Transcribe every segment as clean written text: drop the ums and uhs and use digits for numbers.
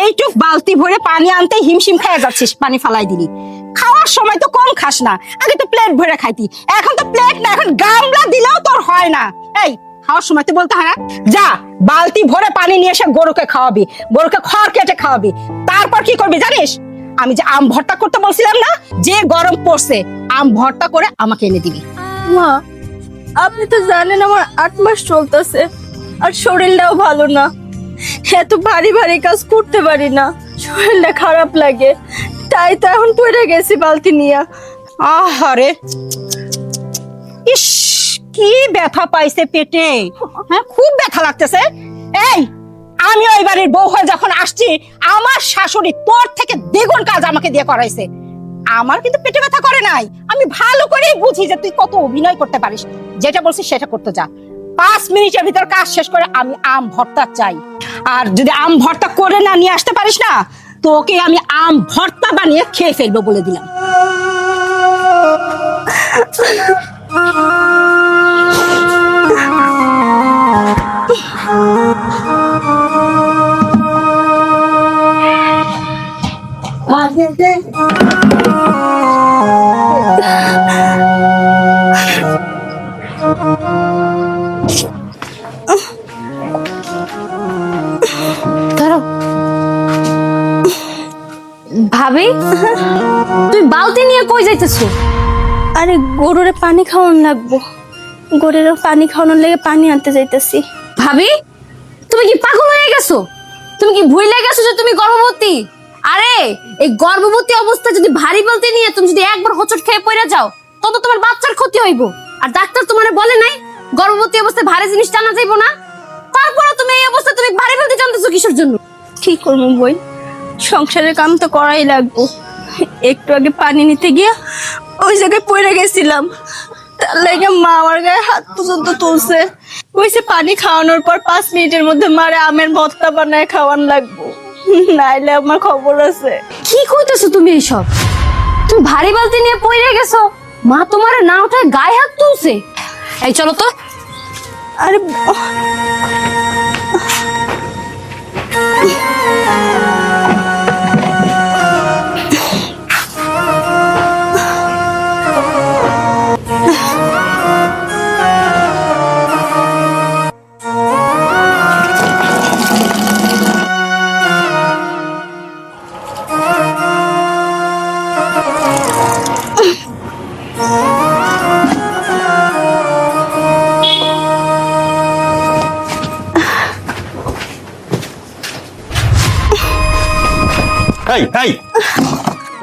এইটুক বালতি ভরে পানি আনতে হিমশিম খেয়ে যাচ্ছিস, পানি ফালাই দিলি। খাওয়ার সময় তো কম খাস না, আগে তো প্লেট ভরে খাইতি, এখন তো প্লেট না, এখন গামলা দিলেও তোর হয় না। এই খাওয়ার সময় তো বলতে হয় না? যা বালতি ভরে পানি নিয়ে এসে গরুকে খাওয়াবি, গরুকে খড় কেটে খাওয়াবি। তারপর কি করবি জানিস? আমি যে আম ভর্তা করতে বলছিলাম না, যে গরম পড়ছে আম ভর্তা করে আমাকে এনে দিবি। মা, আপনি তো জানেন আমার 8 মাস চলতেছে, আর শরীরটাও ভালো না। এত ভারী ভারী কাজ করতে পারি না, শরীরটা খারাপ লাগে, তাই তো এখন পড়ে গেছি বালতি নিয়ে। আহারে, ইস কি ব্যথা পাইছে পেটে, হ্যাঁ খুব ব্যথা লাগতেছে। এই আমি ওই বাড়ির বউ হয়ে যখন আসছি, আমার শাশুড়ি তোর থেকে দ্বিগুণ কাজ আমাকে দিয়ে করাইছে। আমার কিন্তু পেটে ব্যথা করে নাই, আমি ভালো করেই বুঝি যে তুই কত অভিনয় করতে পারিস। যেটা বলছিস সেটা করতে যা। 5 মিনিটের ভিতর কাজ শেষ করে আমি আম ভর্তা চাই। আর যদি আম ভর্তা করে না নিয়ে আসতে পারিস না, তোকে আমি আম ভর্তা বানিয়ে খেয়ে ফেলবো বলে দিলাম। ভাবি, তুই বালতি নিয়ে কই যাইতেছো? আরে গরুরে পানি খাওয়ানো লাগবো, গরুরে পানি খাওয়ানোর লেগে পানি আনতে যাইতেছি। ভাবি, তুমি কি পাগল হয়ে গেছো? তুমি কি ভুলে গেছো যে তুমি গর্ভবতী? আরে এই গর্ভবতী অবস্থায় যদি ভারী বালতি নিয়ে তুমি যদি একবার হোঁচট খেয়ে পড়ে যাও, তত তোমার বাচ্চার ক্ষতি হইব। আর ডাক্তার তোমারে বলে নাই গর্ভবতী অবস্থায় ভারী জিনিস টানা যাইব না? তারপরে তুমি এই অবস্থায় তুমি ভারী বালতি টানতেছো কিসের জন্য? কি করবো বই, সংসারের কাম তো করাই লাগবো। একটু আগে পানি নিতে গিয়ে ওই জায়গায় পড়ে গেছিলাম, তার লাগে মা আমার গায়ে হাত পর্যন্ত তুলছে। কইছে পানি খাওয়ানোর পর 5 মিনিটের মধ্যে মারে আমের ভর্তা বানায় খাওয়ান লাগবো, নাইলে আমার খবর আছে। কি কইতেছো তুমি এইসব? তুমি ভারী বালতি নিয়ে পড়ে গেছো, মা তোমার না উঠায় গায়ে হাত তুলছে? এই চলো তো। আরে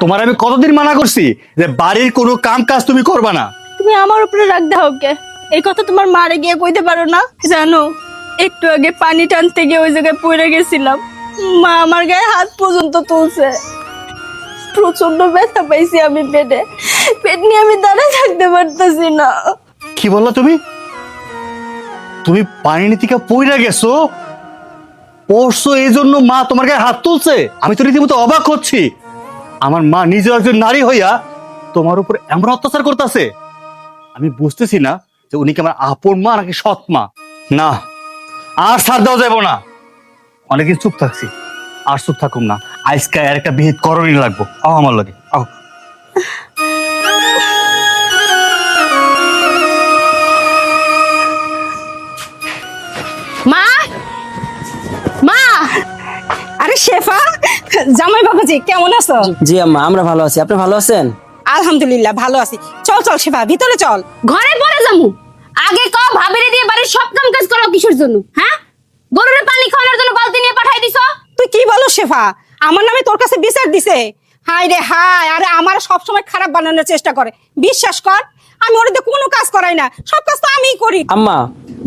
তোমার আমি কতদিন মানা করছি যে বাড়ির কোনো কাম কাজ তুমি করবা না? তুমি আমার উপরে রাগ দাও কে? এই কথা তোমার মারে গিয়ে কইতে পারো না? জানো, একটু আগে পানি টানতে গিয়ে ওই জায়গায় পড়ে গেছিলাম, মা আমার গায়ে হাত পর্যন্ত তুলছে। প্রচন্ড ব্যথা পাইছি আমি পেটে, পেট নিয়ে আমি দাঁড়ায় থাকতে পারতেছি না। কি বললা তুমি? তুমি পানি নিতে পইরা গেছো, পড়ছো এই জন্য মা তোমার গায়ে হাত তুলছে? আমি তো রীতিমতো অবাক হচ্ছি। আমার মা নিজে একজন নারী হইয়া তোমার উপর এমন অত্যাচার করতেছে। আমি বুঝতেছি না যে উনি কি আমার আপন মা নাকি সৎ মা। না, আর ছাড় দেওয়া যাবো না। অনেকদিন চুপ থাকছি, আর চুপ থাকুম না। আজকে আর একটা বিহিত করণই লাগবো। আও আমার লাগে, আও। মা, মা! আরে শেফা, জামাই বাবাজি কেমন আছো? জি আম্মা, আমরা ভালো আছি। আপনি ভালো আছেন? আলহামদুলিল্লাহ ভালো আছি। চল চল শেফা, ভিতরে চল। ঘরে পরে যামু। আগে কও ভাবিরে দিয়ে বাড়ির সব কাম কাজ করো কিসের জন্য? হ্যাঁ, গরুরে পানি খাওয়ানোর জন্য বালতি নিয়ে পাঠাই দিছো? তুই কি বলো শেফা? আমার নামে তোর কাছে বিচার দিছে? হাই রে হাই, আরে আমার সব সময় খারাপ বানানোর চেষ্টা করে। বিশ্বাস কর, আমি ওর দিয়ে কোনো কাজ করাই না, সব কাজ তো আমিই করি। আম্মা,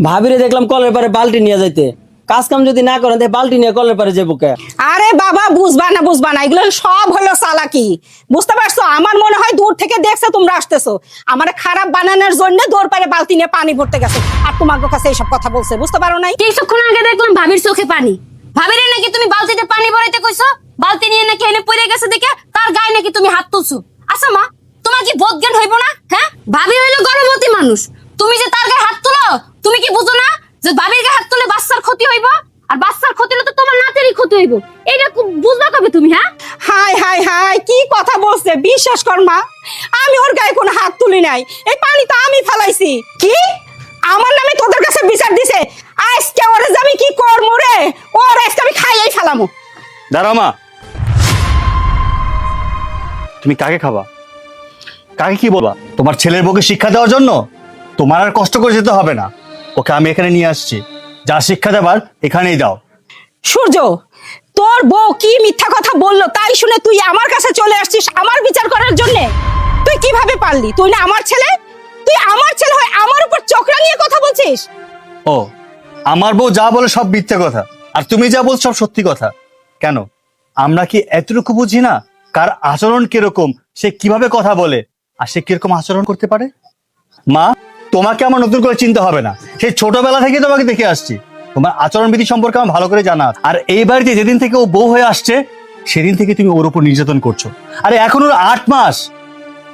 ভাবিরে দেখলাম কলের পারে বালতি নিয়ে যাইতে। কাজ কাম যদি না করেন তাই বালতি নিয়ে কলের পারে যাবো কে? আরে বাবা, বুঝবা না, এগুলো সব হলো চালাকি। বুঝতে পারছো? আমার মনে হয় দূর থেকে দেখছে তোমরা আসতেছো, আমার খারাপ বানানোর জন্য দৌড় পারে বালতি নিয়ে পানি ভরতে গেছে, আর তোমার কাছে এইসব কথা বলছে। বুঝতে পারো নাই? কিছুক্ষণ আগে দেখলাম ভাবির চোখে পানি। ভাবিরে নাকি তুমি বালতিতে পানি ভরাইতে কইছো, বালতি নিয়ে নাকি এনে পড়ে গেছে দেখে তার গায়ে নাকি তুমি হাত তুলছো। আচ্ছা মা, তোমার কি বোধ জ্ঞান হইব না? হ্যাঁ, ভাবি হইলো গর্ভবতী মানুষ, তুমি যে তার গায়ে হাত তুলো, তুমি কি বুঝো না যে ভাবির গায়ে হাত তুলে হইব। এটা বুঝবা কবে তুমি? হ্যাঁ, হাই হাই হাই, কি কথা বলছে! বিশ্বাস কর মা, আমি ওর গায়ে কোনো হাত তুলি নাই। এই পানি তো আমি ফেলাইছি। কি আমার নামে তোদের কাছে বিচার দিছে? আজকে ওরে যে আমি কি করবো রে, ওর আজকে আমি খাইয়াই ফেলামু। দাঁড়াও মা, তুমি কাকে খাবা? কাকে কি বলবা? তোমার ছেলের বউকে শিক্ষা দেওয়ার জন্য তোমার আর কষ্ট করে যেতে হবে না। ওকে আমি এখানে নিয়ে আসছি, যা শিক্ষা দেবার এখানেই দাও। সূর্য, তোর বউ কি মিথ্যা কথা বললো তাই শুনে তুই আমার কাছে চলে আসছিস আমার বিচার করার জন্য? তুই কিভাবে পারলি? তুই না আমার ছেলে, তুই আমার ছেলে হয়ে আমার উপর চোখ রাঙিয়ে কথা বলছিস? ও, আমার বউ যা বলে সব মিথ্যে কথা, আর তুমি যা বল সব সত্যি কথা। কেন, আমরা কি এতটুকু বুঝি না কার আচরণ কিরকম, সে কিভাবে কথা বলে আর সে কিরকম আচরণ করতে পারে? মা, তোমাকে আমার নতুন করে চিন্তা হবে না, সেই ছোটবেলা থেকে তোমাকে দেখে আসছি। তোমার আচরণবিধি সম্পর্কে আমার ভালো করে জানা আছে। আর এই বাড়িতে যেদিন থেকে ও বউ হয়ে আসছে সেদিন থেকে তুমি ওর উপর নির্যাতন করছো। আরে এখন ওর 8 মাস,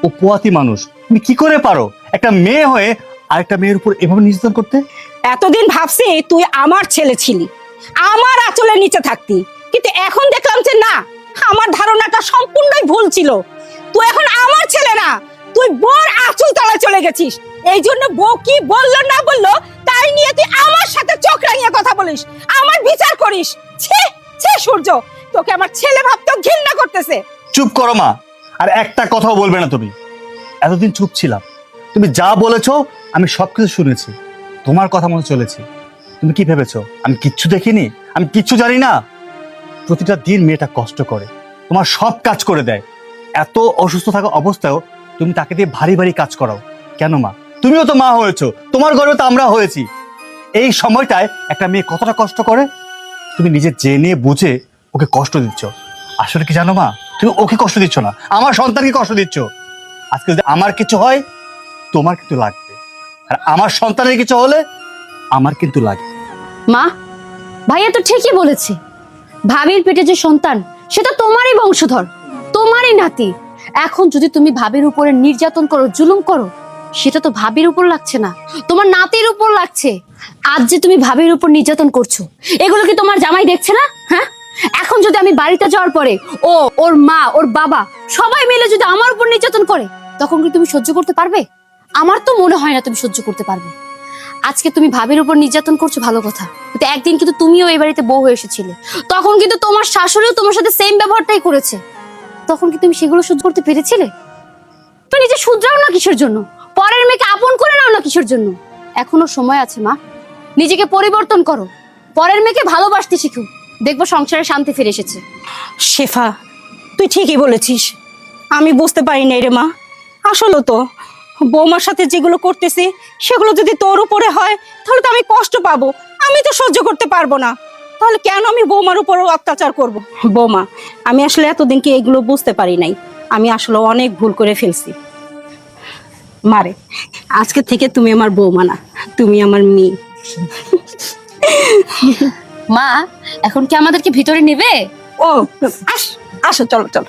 ও পোয়াতি মানুষ, তুমি কি করে পারো একটা মেয়ে হয়ে আরেকটা মেয়ের উপর এভাবে নির্যাতন করতে? এতদিন ভাবছি তুই আমার ছেলে ছিলি, আমার আঁচলের নিচে থাকতি, কিন্তু এখন দেখলাম যে না, আমার ধারণাটা সম্পূর্ণই ভুল ছিল। তুই এখন আমার ছেলে না, তুই বউর আঁচল তলায় চলে গেছিস। এই জন্য বউ কি বললো না বললো তাই নিয়ে তুই আমার সাথে চোখ রাঙিয়ে কথা বলিস, আমার বিচার করিস। ছি ছি সূর্য, তোকে আমার ছেলে ভাবতেও ঘৃণা করতেছে। চুপ করো মা, আর একটা কথাও বলবে না তুমি। এতদিন চুপ ছিলাম, তুমি যা বলেছো আমি সবকিছু শুনেছি, তোমার কথা মতো চলেছি। তুমি কি ভেবেছো আমি কিচ্ছু দেখিনি, আমি কিচ্ছু জানি না? প্রতিটা দিন মেয়েটা কষ্ট করে, তোমার সব কাজ করে দেয়। এত অসুস্থ থাকা অবস্থায়ও তুমি তাকে দিয়ে ভারী ভারী কাজ করাও কেন মা? তুমিও তো মা হয়েছো, তোমার ঘরেও তো আমরা হয়েছি। এই সময়টায় একটা মেয়ে কতটা কষ্ট করে তুমি নিজে জেনে বুঝে ওকে কষ্ট দিচ্ছ। আসলে কি জানো মা, তুমি ওকে কষ্ট দিচ্ছ না, আমার সন্তানকে কষ্ট দিচ্ছ। আজকে যদি আমার কিছু হয় তোমার কিন্তু লাগবে, আর আমার সন্তানের কিছু হলে আমার কিন্তু লাগে। মা, ভাইয়া তো ঠিকই বলেছে। ভাবির পেটে যে সন্তান সেটা তোমারই বংশধর, তোমারই নাতি। এখন যদি তুমি ভাবির উপরে নির্যাতন করো, জুলুম করো, সেটা তো ভাবির উপর লাগছে না, তোমার নাতির উপর লাগছে। আজ যে তুমি ভাবির উপর নির্যাতন করছো, এগুলো কি তোমার জামাই দেখছে না? হ্যাঁ, এখন যদি আমি বাড়িতে যাওয়ার পরে ও, ওর মা, ওর বাবা সবাই মিলে যদি আমার উপর নির্যাতন করে, তখন কি তুমি সহ্য করতে পারবে? আমার তো মনে হয় না তুমি সহ্য করতে পারবে। আজকে তুমি ভাবির উপর নির্যাতন করছো ভালো কথা, কিন্তু একদিন কিন্তু তুমিও এই বাড়িতে বউ হয়ে এসেছিলে, তখন কিন্তু তোমার শাশুড়িও তোমার সাথে সেম ব্যবহারটাই করেছে। তখন কি তুমি সেগুলো সহ্য করতে পেরেছিলে? তুমি নিজে শুধরাও না কিসের জন্য? পরের মেয়েকে আপন করে নাও না কিসের জন্য? এখনো সময় আছে মা, নিজেকে পরিবর্তন করো, পরের মেয়েকে ভালোবাসতে শিখো, দেখবো সংসারে শান্তি ফিরে এসেছে। শেফা, তুই ঠিকই বলেছিস, আমি বুঝতে পারি নাই রে মা। আসলে তো বৌমার সাথে যেগুলো করতেছি সেগুলো যদি তোর উপরে হয় তাহলে তো আমি কষ্ট পাবো, আমি তো সহ্য করতে পারবো না। তাহলে কেন আমি বৌমার উপর অত্যাচার করব? বৌমা, আমি আসলে এতদিন কি এগুলো বুঝতে পারি নাই, আমি আসলে অনেক ভুল করে ফেলছি। মারে, আজকে থেকে তুমি আমার বৌমা না, তুমি আমার মেয়ে। মা, এখন কি আমাদেরকে ভিতরে নেবে? ও আসো, চলো চলো।